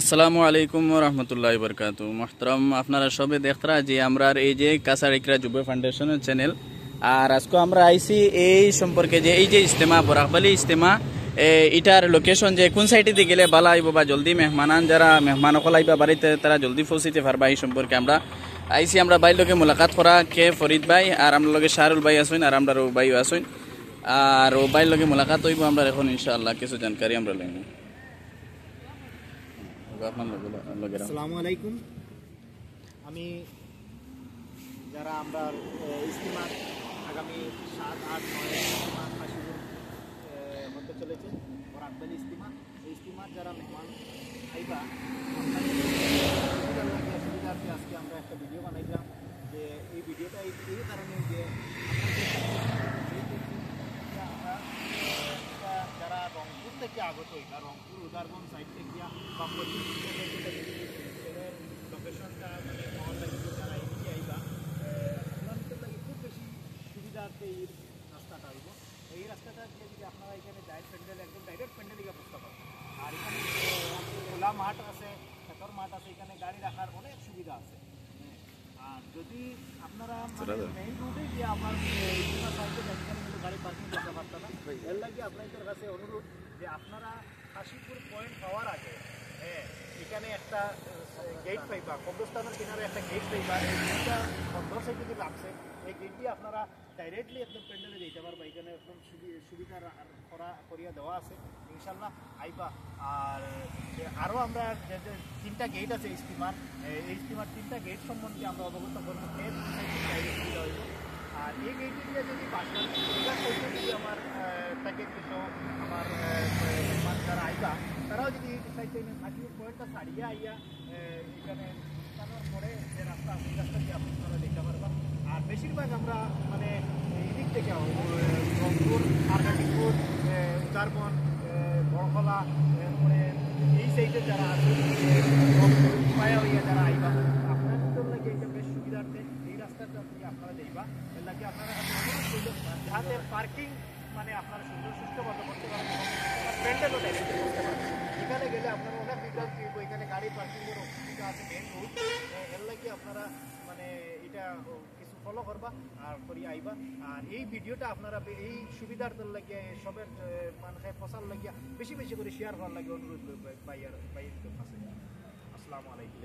আসসালামু আলাইকুম রহমতুল্লাহ বরকাত মোহতরম আপনারা সবে দেখতরা যে আমরা এই যে কাছাড়িকরা যুব ফাউন্ডেশনের চ্যানেল আর আজকে আমরা আইসি এই সম্পর্কে যে এই যে ইজতেমা বরাকবালি ইজতেমা এটার লোকেশন যে কোন সাইডে দিয়ে গেলে ভালো আইব বা জলদি মেহমানান যারা মেহমান অকল আইবা বাড়িতে তারা জলদি পৌঁছিতে পারবা এই সম্পর্কে আমরা আইসি আমরা বাইর লোকে মোলাকাত করা কে ফরিদ ভাই আর আমরা লগে শাহরুল ভাই আসুন আর আমরা ভাইও আসুন আর ও বাইর লোকে মোলাকাত হইব আমরা এখন ইনশাআল্লাহ কিছু জানকারি আমরা লইব। আসসালামু আলাইকুম। আমি যারা আমরা ইজতিমা আগামী 7, 8, 9 ইজতিমা কাশিপুর হতে চলেছে বরাকবালি ইজতিমা। এই ইজতিমার যারা মেহমান আইবা সুবিধার্থে আজকে আমরা একটা ভিডিও বানাইলাম। যে এই ভিডিওটা এই কারণে যে আমরা যারা রংপুর থেকে আগত হইবা, রংপুর উদারবন সাইড থেকে বা লোকেশনটা মানে পাওয়ার লাগে যারা এদিকে আইবা ওনাদের লাগে খুব বেশি সুবিধার্থে এই রাস্তাটা আইব। এই রাস্তাটা দিয়ে যদি আপনারা এখানে ডাইরেক্ট প্যান্ডেল একদম ডাইরেক্ট প্যান্ডেল দিকে বসতে পারেন। আর এখানে খোলা মাঠ আছে, খেতর মাঠ আছে, এখানে গাড়ি রাখার অনেক সুবিধা আছে। আর যদি আপনারা মেইন রোডে গিয়ে আমার সাইডে এখানে কিন্তু গাড়ি পার্কিং করতে পারতেন না। এর লাগে আপনাদের কাছে অনুরোধ যে আপনারা কাশীপুর পয়েন্ট পাওয়ার আগে এখানে একটা গেট পাইবা, কবরস্থানের কিনারে একটা গেট পাইবা। এই গেটটা বন্ধ সাইডে যে লাগছে, এই গেটটি আপনারা ডাইরেক্টলি একদম প্যান্ডেলে যেতে পারবা। এখানে একদম সুবিধা করিয়া দেওয়া আছে, ইনশাল্লাহ আইবা। আর আরও আমরা যে 3টা গেট আছে ইজতিমার, এই ইজতিমার 3টা গেট সম্বন্ধে আমরা অবগত করবো। আর এই গেটে দিয়ে যদি বাসা যদি আমার তাকে কিন্তু আমার যারা আইবা তারাও যদি চাইতে কাশীপুর পয়েন্টটা ছাড়িয়ে আইয়া এখানে স্থানের পরে যে রাস্তা আছে এই রাস্তা দিয়ে আপনারা দেখতে পারবা। আর বেশিরভাগ আমরা মানে এই দিক থেকে রংপুর, মার্গাটিপুর, উদারবন, বড়খলা, মানে এই সাইডে যারা আছে পায়া হইয়া যারা আইবা আপনাদের জন্য এইটা বেশ সুবিধার্থে এই রাস্তাটা দিয়ে আপনারা দেখবা। এর লাগে আপনারা যাতে পার্কিং মানে আপনারা সুন্দর সুস্থভাবে করতে পারেন, প্যান্ডেলও ডাইরেক্ট করতে পারেন। এখানে গেলে আপনারা অনেক বিকল্প এখানে গাড়ি পার্কিংয়ের অসুবিধা আছে মেন রোড। এর লাগে আপনারা মানে এটা কিছু ফলো করবা আর করি আইবা। আর এই ভিডিওটা আপনারা এই সুবিধার্থের লাগিয়ে সবের মানে প্রচার লাগিয়া বেশি বেশি করে শেয়ার করার লাগে অনুরোধ বাইয়ের কাছে। আসসালামু আলাইকুম।